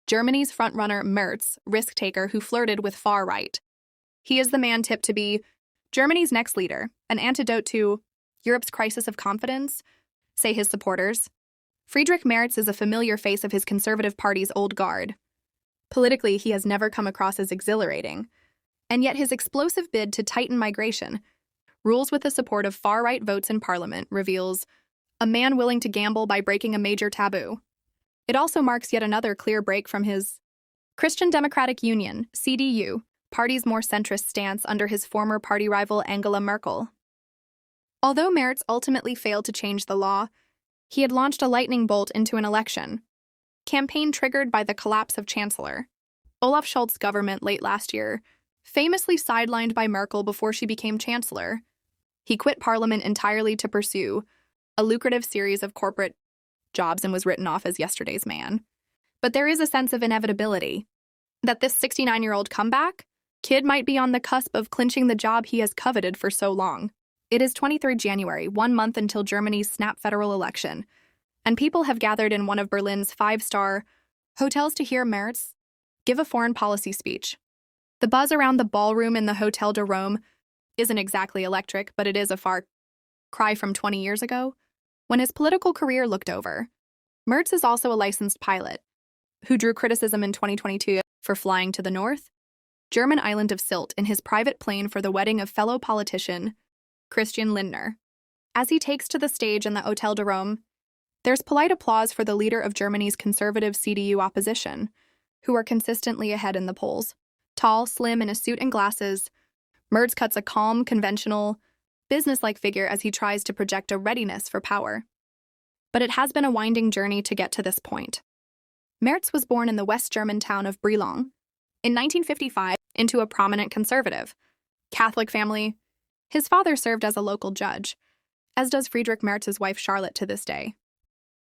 Germany's frontrunner Merz, risk-taker who flirted with far-right. He is the man tipped to be Germany's next leader, an antidote to Europe's crisis of confidence, say his supporters. Friedrich Merz is a familiar face of his Conservative Party's old guard. Politically, he has never come across as exhilarating, and yet his explosive bid to tighten migration, rules with the support of far-right votes in parliament, reveals a man willing to gamble by breaking a major taboo. It also marks yet another clear break from his Christian Democratic Union, CDU, party's more centrist stance under his former party rival Angela Merkel. Although Merz ultimately failed to change the law, he had launched a lightning bolt into an election campaign triggered by the collapse of Chancellor Olaf Scholz's government late last year, famously sidelined by Merkel before she became Chancellor. He quit Parliament entirely to pursue a lucrative series of corporate jobs and was written off as yesterday's man. But there is a sense of inevitability that this 69-year-old comeback kid might be on the cusp of clinching the job he has coveted for so long. It is 23 January, 1 month until Germany's snap federal election, and people have gathered in one of Berlin's five-star hotels to hear Merz give a foreign policy speech. The buzz around the ballroom in the Hotel de Rome isn't exactly electric, but it is a far cry from 20 years ago, when his political career looked over. Merz is also a licensed pilot, who drew criticism in 2022 for flying to the north German island of Sylt in his private plane for the wedding of fellow politician Christian Lindner. As he takes to the stage in the Hotel de Rome, there's polite applause for the leader of Germany's conservative CDU opposition, who are consistently ahead in the polls. Tall, slim, in a suit and glasses, Merz cuts a calm, conventional, businesslike figure as he tries to project a readiness for power. But it has been a winding journey to get to this point. Merz was born in the West German town of Brilon in 1955 into a prominent conservative Catholic family. His father served as a local judge, as does Friedrich Merz's wife Charlotte to this day.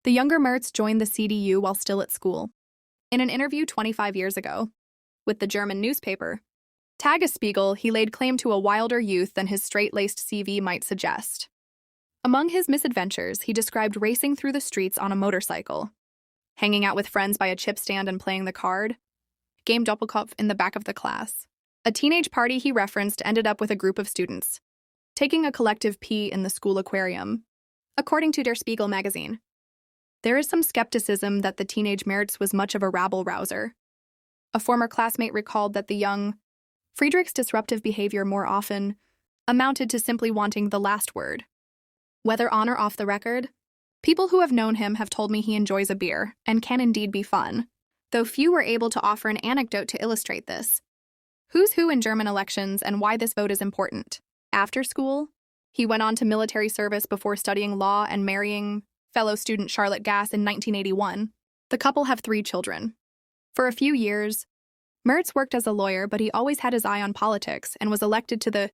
The younger Merz joined the CDU while still at school. In an interview 25 years ago with the German newspaper Tagesspiegel, he laid claim to a wilder youth than his straight-laced CV might suggest. Among his misadventures, he described racing through the streets on a motorcycle, hanging out with friends by a chip stand and playing the card game Doppelkopf in the back of the class. A teenage party he referenced ended up with a group of students taking a collective pee in the school aquarium, according to Der Spiegel magazine. There is some skepticism that the teenage Merz was much of a rabble-rouser. A former classmate recalled that the young Friedrich's disruptive behavior more often amounted to simply wanting the last word. Whether on or off the record, people who have known him have told me he enjoys a beer and can indeed be fun, though few were able to offer an anecdote to illustrate this. Who's who in German elections and why this vote is important. After school, he went on to military service before studying law and marrying fellow student Charlotte Gass in 1981. The couple have 3 children. For a few years, Merz worked as a lawyer, but he always had his eye on politics and was elected to the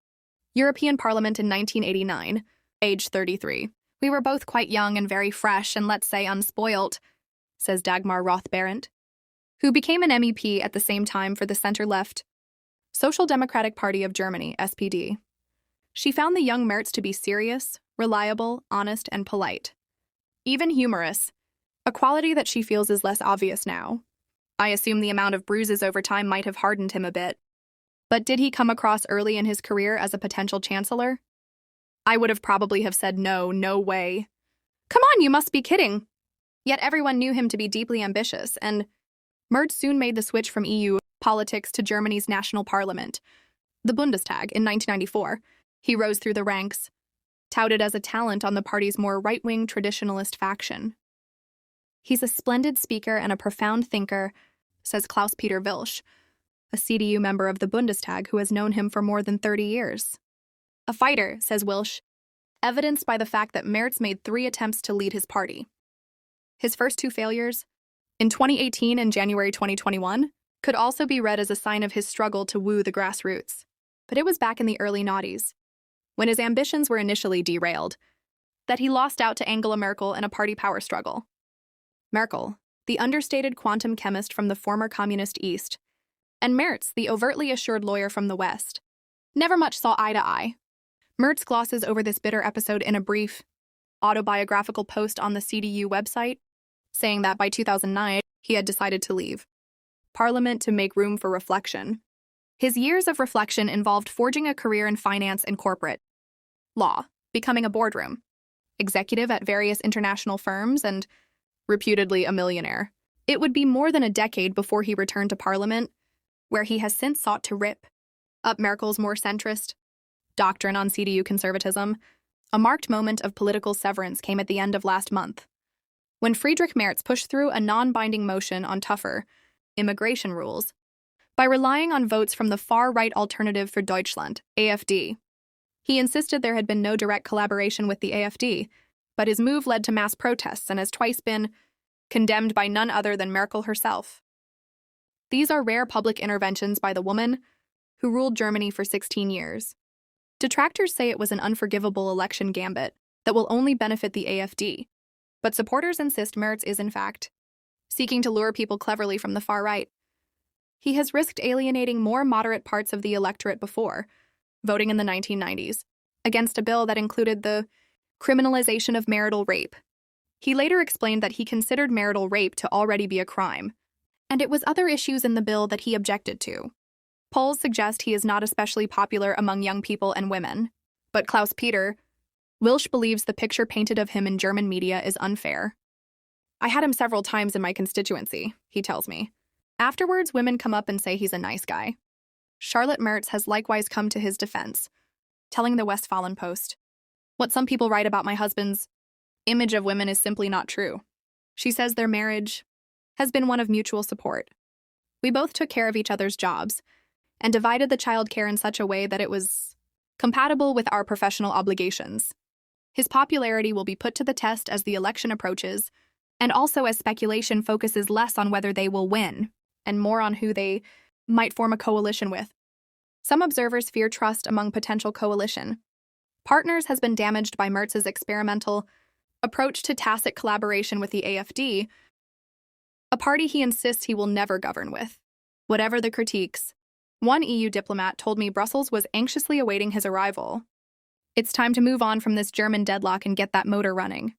European Parliament in 1989, age 33. We were both quite young and very fresh and, let's say, unspoilt, says Dagmar Roth-Berendt, who became an MEP at the same time for the center-left Social Democratic Party of Germany, SPD. She found the young Merz to be serious, reliable, honest, and polite. Even humorous, a quality that she feels is less obvious now. I assume the amount of bruises over time might have hardened him a bit. But did he come across early in his career as a potential chancellor? I would have probably have said no way. Come on, you must be kidding. Yet everyone knew him to be deeply ambitious, and Merz soon made the switch from EU politics to Germany's national parliament, the Bundestag, in 1994. He rose through the ranks, touted as a talent on the party's more right-wing traditionalist faction. He's a splendid speaker and a profound thinker, says Klaus-Peter Wilsch, a CDU member of the Bundestag who has known him for more than 30 years. A fighter, says Wilsch, evidenced by the fact that Merz made 3 attempts to lead his party. His first 2 failures, in 2018 and January 2021, could also be read as a sign of his struggle to woo the grassroots. But it was back in the early noughties, when his ambitions were initially derailed, that he lost out to Angela Merkel in a party power struggle. Merkel, the understated quantum chemist from the former communist East, and Merz, the overtly assured lawyer from the West, never much saw eye to eye. Merz glosses over this bitter episode in a brief, autobiographical post on the CDU website, saying that by 2009, he had decided to leave. Parliament to make room for reflection. His years of reflection involved forging a career in finance and corporate law, becoming a boardroom executive at various international firms, and reputedly a millionaire. It would be more than a decade before he returned to Parliament, where he has since sought to rip up Merkel's more centrist doctrine on CDU conservatism. A marked moment of political severance came at the end of last month, when Friedrich Merz pushed through a non-binding motion on tougher immigration rules by relying on votes from the far-right Alternative for Deutschland, AfD. He insisted there had been no direct collaboration with the AfD, but his move led to mass protests and has twice been condemned by none other than Merkel herself. These are rare public interventions by the woman who ruled Germany for 16 years. Detractors say it was an unforgivable election gambit that will only benefit the AfD, but supporters insist Merz is, in fact, seeking to lure people cleverly from the far right. He has risked alienating more moderate parts of the electorate before, voting in the 1990s, against a bill that included the criminalization of marital rape. He later explained that he considered marital rape to already be a crime, and it was other issues in the bill that he objected to. Polls suggest he is not especially popular among young people and women, but Klaus-Peter Wilsch believes the picture painted of him in German media is unfair. I had him several times in my constituency, he tells me. Afterwards, women come up and say he's a nice guy. Charlotte Merz has likewise come to his defense, telling the Westfalen Post, "What some people write about my husband's image of women is simply not true." She says their marriage has been one of mutual support. We both took care of each other's jobs and divided the child care in such a way that it was compatible with our professional obligations. His popularity will be put to the test as the election approaches, and also as speculation focuses less on whether they will win and more on who they might form a coalition with. Some observers fear trust among potential coalition partners has been damaged by Merz's experimental approach to tacit collaboration with the AfD, a party he insists he will never govern with. Whatever the critiques, one EU diplomat told me Brussels was anxiously awaiting his arrival. "It's time to move on from this German deadlock and get that motor running."